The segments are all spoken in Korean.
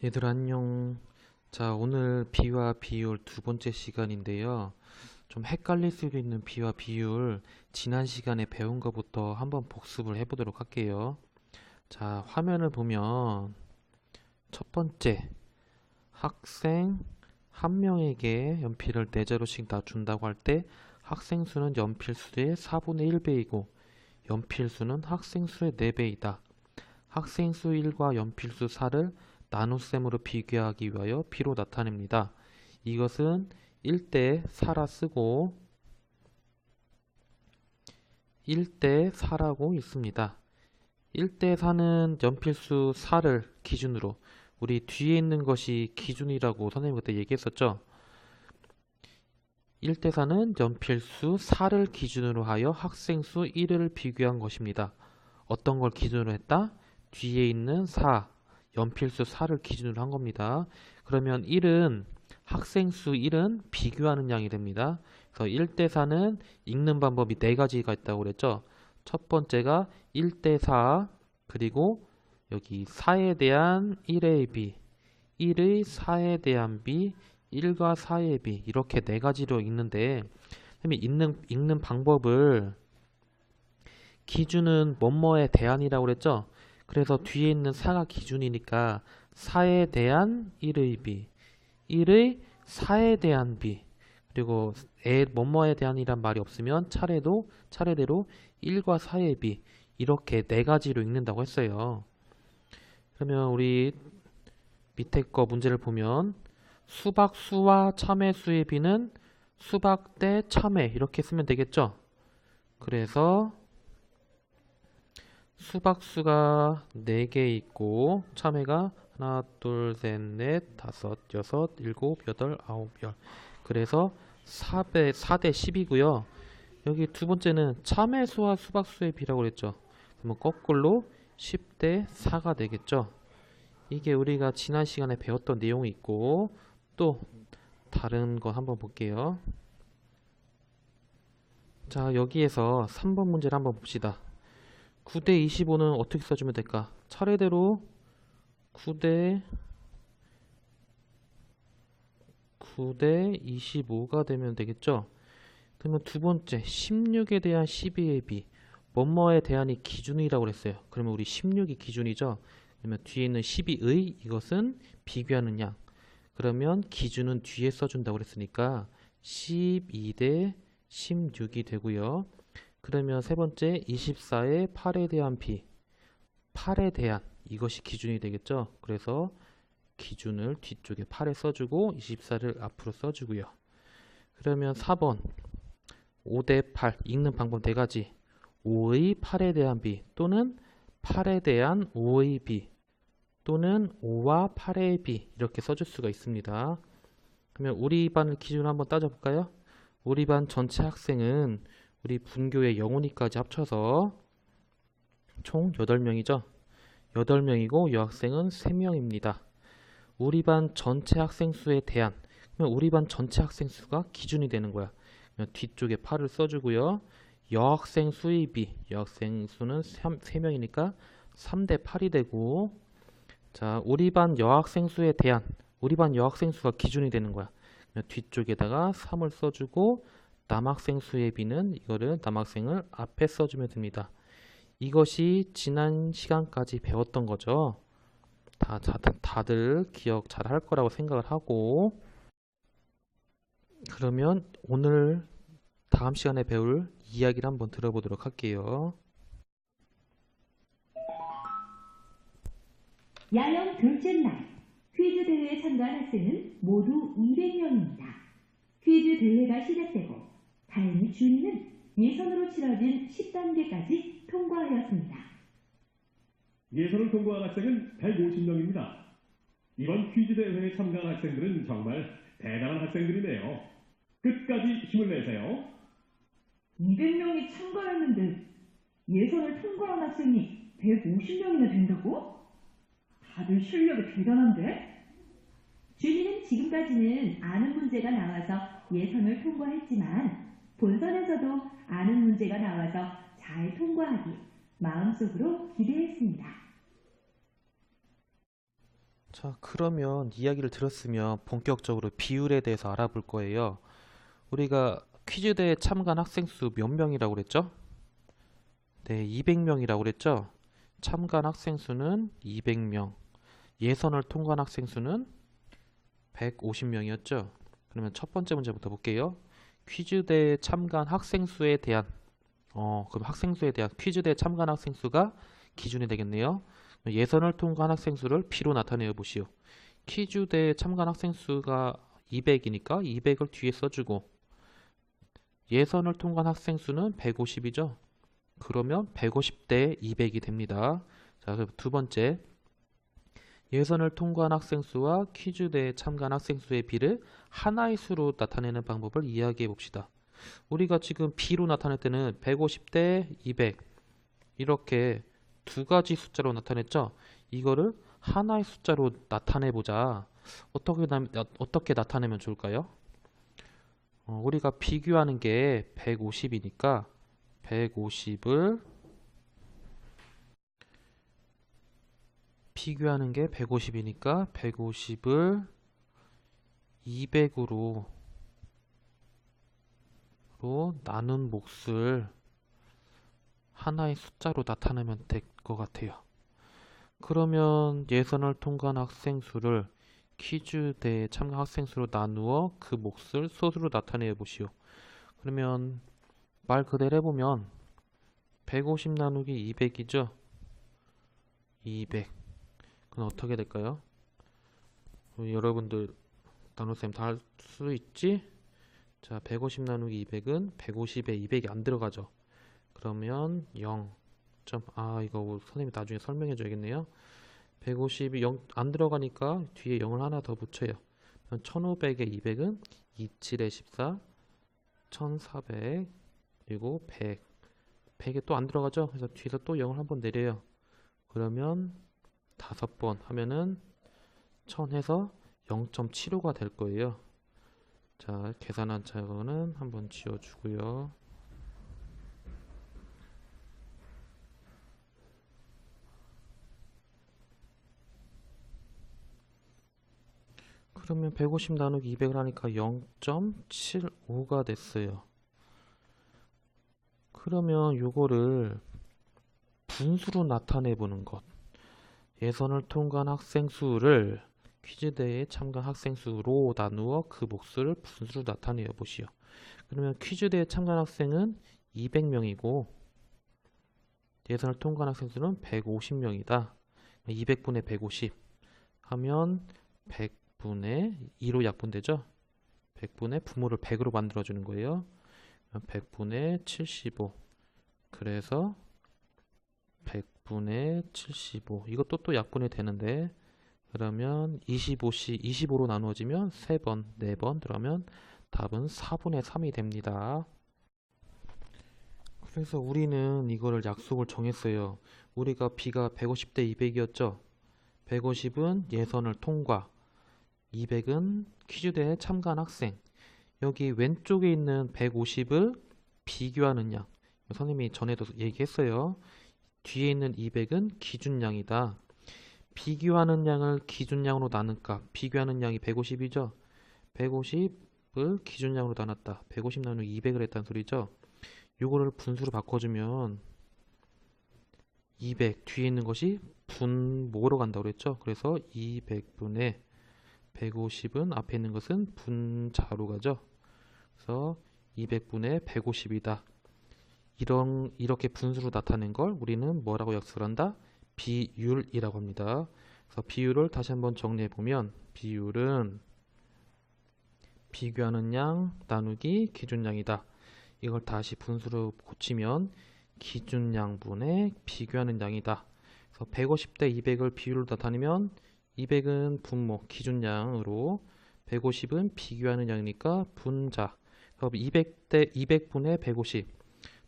얘들 안녕. 자, 오늘 비와 비율 두 번째 시간인데요. 좀 헷갈릴 수도 있는 비와 비율 지난 시간에 배운 것부터 한번 복습을 해보도록 할게요. 자, 화면을 보면 첫 번째, 학생 한 명에게 연필을 4자루씩 다 준다고 할 때 학생 수는 연필 수의 4분의 1배이고 연필 수는 학생 수의 4배이다. 학생 수 1과 연필 수 4를 나눗셈으로 비교하기 위하여 B로 나타냅니다. 이것은 1대 4라 쓰고 1대 4라고 있습니다. 1대 4는 연필수 4를 기준으로 우리 뒤에 있는 것이 기준이라고 선생님 그때 얘기했었죠. 1대 4는 연필수 4를 기준으로 하여 학생수 1을 비교한 것입니다. 어떤 걸 기준으로 했다? 뒤에 있는 4, 연필수 4를 기준으로 한 겁니다. 그러면 1은 학생수 1은 비교하는 양이 됩니다. 그래서 1대 4는 읽는 방법이 네 가지가 있다고 그랬죠. 첫 번째가 1대 4, 그리고 여기 4에 대한 1의 b, 1의 4에 대한 b, 1과 4의 b 이렇게 네 가지로 읽는데 읽는 방법을 기준은 뭐뭐에 대한이라고 그랬죠. 그래서 뒤에 있는 4가 기준이니까 4에 대한 1의 b, 1의 4에 대한 b, 그리고 뭐뭐에 대한이란 말이 없으면 차례대로 1과 4의 b 이렇게 네 가지로 읽는다고 했어요. 그러면 우리 밑에 거 문제를 보면 수박수와 참외수의 b는 수박 대 참외 이렇게 쓰면 되겠죠. 그래서 수박수가 4개 있고 참외가 하나, 둘, 셋, 넷, 다섯, 여섯, 일곱, 여덟, 아홉, 열. 그래서 4대 10이고요. 여기 두 번째는 참외수와 수박수의 비라고 그랬죠. 그러면 거꾸로 10대 4가 되겠죠. 이게 우리가 지난 시간에 배웠던 내용이 있고 또 다른 거 한번 볼게요. 자, 여기에서 3번 문제를 한번 봅시다. 9대 25는 어떻게 써주면 될까? 차례대로 9대 25가 되면 되겠죠? 그러면 두 번째 16에 대한 12의 b 뭐뭐에 대한이 기준이라고 그랬어요. 그러면 우리 16이 기준이죠? 그러면 뒤에 있는 12의 이것은 비교하는 양. 그러면 기준은 뒤에 써준다고 그랬으니까 12대 16이 되고요. 그러면 세 번째 24의 8에 대한 b 8에 대한 이것이 기준이 되겠죠. 그래서 기준을 뒤쪽에 8에 써주고 24를 앞으로 써주고요. 그러면 4번 5대 8 읽는 방법 네 가지. 5의 8에 대한 b 또는 8에 대한 5의 b 또는 5와 8의 b 이렇게 써줄 수가 있습니다. 그러면 우리 반을 기준으로 한번 따져볼까요? 우리 반 전체 학생은 우리 분교의 영훈이까지 합쳐서 총 8명이죠. 8명이고 여학생은 3명입니다. 우리 반 전체 학생 수에 대한 그러면 우리 반 전체 학생 수가 기준이 되는 거야. 뒤쪽에 8을 써주고요. 여학생 수의 b 여학생 수는 3명이니까 3대 8이 되고 자 우리 반 여학생 수에 대한 우리 반 여학생 수가 기준이 되는 거야. 뒤쪽에다가 3을 써주고 남학생 수의 b는 이거를 남학생을 앞에 써주면 됩니다. 이것이 지난 시간까지 배웠던 거죠. 다들 기억 잘 할 거라고 생각을 하고 그러면 오늘 다음 시간에 배울 이야기를 한번 들어보도록 할게요. 야영 둘째 날 퀴즈 대회에 참가한 학생은 모두 200명입니다. 퀴즈 대회가 시작되고 다행히 준이는 예선으로 치러진 10단계까지 통과하였습니다. 예선을 통과한 학생은 150명입니다. 이번 퀴즈 대회에 참가한 학생들은 정말 대단한 학생들이네요. 끝까지 힘을 내세요. 200명이 참가했는데 예선을 통과한 학생이 150명이나 된다고? 다들 실력이 대단한데? 준이는 지금까지는 아는 문제가 나와서 예선을 통과했지만 본선에서도 아는 문제가 나와서 잘 통과하기 마음속으로 기대했습니다. 자, 그러면 이야기를 들었으면 본격적으로 비율에 대해서 알아볼 거예요. 우리가 퀴즈대에 참가한 학생 수 몇 명이라고 그랬죠? 네, 200명이라고 그랬죠? 참가한 학생 수는 200명. 예선을 통과한 학생 수는 150명이었죠? 그러면 첫 번째 문제부터 볼게요. 퀴즈대에 참가한 학생 수에 대한 그럼 학생 수에 대한 퀴즈대에 참가한 학생 수가 기준이 되겠네요. 예선을 통과한 학생 수를 B로 나타내어 보시오. 퀴즈대에 참가한 학생 수가 200이니까 200을 뒤에 써주고 예선을 통과한 학생 수는 150이죠. 그러면 150대 200이 됩니다. 자, 그럼 두 번째 예선을 통과한 학생 수와 퀴즈대에 참가한 학생 수의 비를 하나의 수로 나타내는 방법을 이야기해 봅시다. 우리가 지금 B로 나타낼 때는 150대 200 이렇게 두 가지 숫자로 나타냈죠. 이거를 하나의 숫자로 나타내 보자. 어떻게 나타내면 좋을까요? 우리가 비교하는 게 150이니까 150을 비교하는 게 150이니까 150을 200으로 나눈 몫을 하나의 숫자로 나타내면 될 것 같아요. 그러면 예선을 통과한 학생 수를 퀴즈대에 참가 학생 수로 나누어 그 몫을 소수로 나타내 보시오. 그러면 말 그대로 해보면 150 나누기 200이죠. 200. 그럼 어떻게 될까요? 여러분들 나눗셈 다 할 수 있지? 자, 150 나누기 200은 150에 200이 안 들어가죠. 그러면 0. 이거 선생님이 나중에 설명해 줘야겠네요. 150이 0 안 들어가니까 뒤에 0을 하나 더 붙여요. 1500에 200은 27에 14, 1400, 그리고 100. 100에 또 안 들어가죠? 그래서 뒤에서 또 0을 한번 내려요. 그러면 5번 하면은 1000 해서 0.75가 될 거예요. 자, 계산한 자료는 한번 지워주고요. 그러면 150 나누기 200을 하니까 0.75가 됐어요. 그러면 요거를 분수로 나타내 보는 것. 예선을 통과한 학생 수를 퀴즈대에 참가한 학생 수로 나누어 그 몫을 분수로 나타내어 보시오. 그러면 퀴즈대에 참가한 학생은 200명이고 예선을 통과한 학생 수는 150명이다. 200분의 150 하면 100분의 2로 약분되죠. 100분의 분모를 100으로 만들어주는 거예요. 100분의 75. 그래서 100분의 75. 이것도 또 약분이 되는데 그러면 25로 나누어지면 3번, 4번 들어가면 답은 4분의 3이 됩니다. 그래서 우리는 이거를 약속을 정했어요. 우리가 B가 150대 200이었죠. 150은 예선을 통과, 200은 퀴즈대에 참가한 학생. 여기 왼쪽에 있는 150을 비교하는 양. 선생님이 전에도 얘기했어요. 뒤에 있는 200은 기준량이다. 비교하는 양을 기준량으로 나눈 값. 비교하는 양이 150이죠. 150을 기준량으로 나눴다. 150 나누기 200을 했다는 소리죠. 요거를 분수로 바꿔주면 200 뒤에 있는 것이 분모로 간다고 그랬죠. 그래서 200분의 150은 앞에 있는 것은 분자로 가죠. 그래서 200분의 150이다. 이렇게 분수로 나타낸 걸 우리는 뭐라고 약속을 한다? 비율이라고 합니다. 그래서 비율을 다시 한번 정리해 보면 비율은 비교하는 양 나누기 기준량이다. 이걸 다시 분수로 고치면 기준양분의 비교하는 양이다. 그래서 150대 200을 비율로 나타내면 200은 분모 기준양으로 150은 비교하는 양이니까 분자. 그래서 200분의 150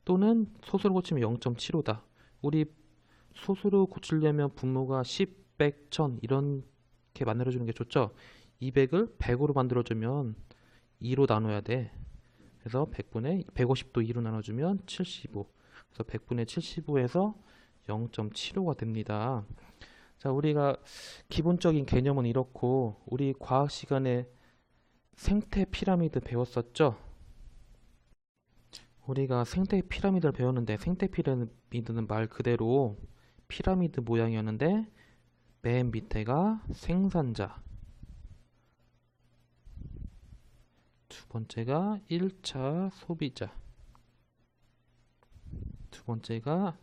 또는 소수로 고치면 0.75다. 우리 소수로 고치려면 분모가 10, 100, 1000 이렇게 만들어주는 게 좋죠. 200을 100으로 만들어주면 2로 나눠야 돼. 그래서 150도 2로 나눠주면 75. 그래서 100분의 75에서 0.75가 됩니다. 자, 우리가 기본적인 개념은 이렇고, 우리 과학 시간에 생태 피라미드 배웠었죠? 우리가 생태 피라미드를 배웠는데, 생태 피라미드는 말 그대로 피라미드 모양이었는데, 맨 밑에가 생산자, 두 번째가 1차 소비자, 세 번째가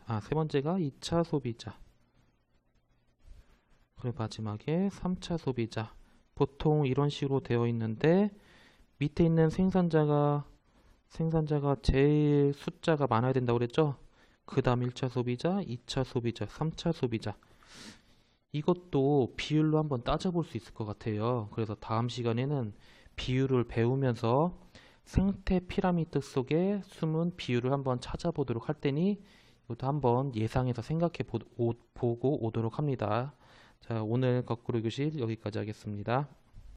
2차 소비자, 그리고 마지막에 3차 소비자. 보통 이런 식으로 되어 있는데, 밑에 있는 생산자가 제일 숫자가 많아야 된다고 그랬죠? 그 다음 1차 소비자, 2차 소비자, 3차 소비자. 이것도 비율로 한번 따져볼 수 있을 것 같아요. 그래서 다음 시간에는 비율을 배우면서 생태 피라미드 속에 숨은 비율을 한번 찾아보도록 할 테니 이것도 한번 예상해서 생각해 보고 오도록 합니다. 자, 오늘 거꾸로 교실 여기까지 하겠습니다.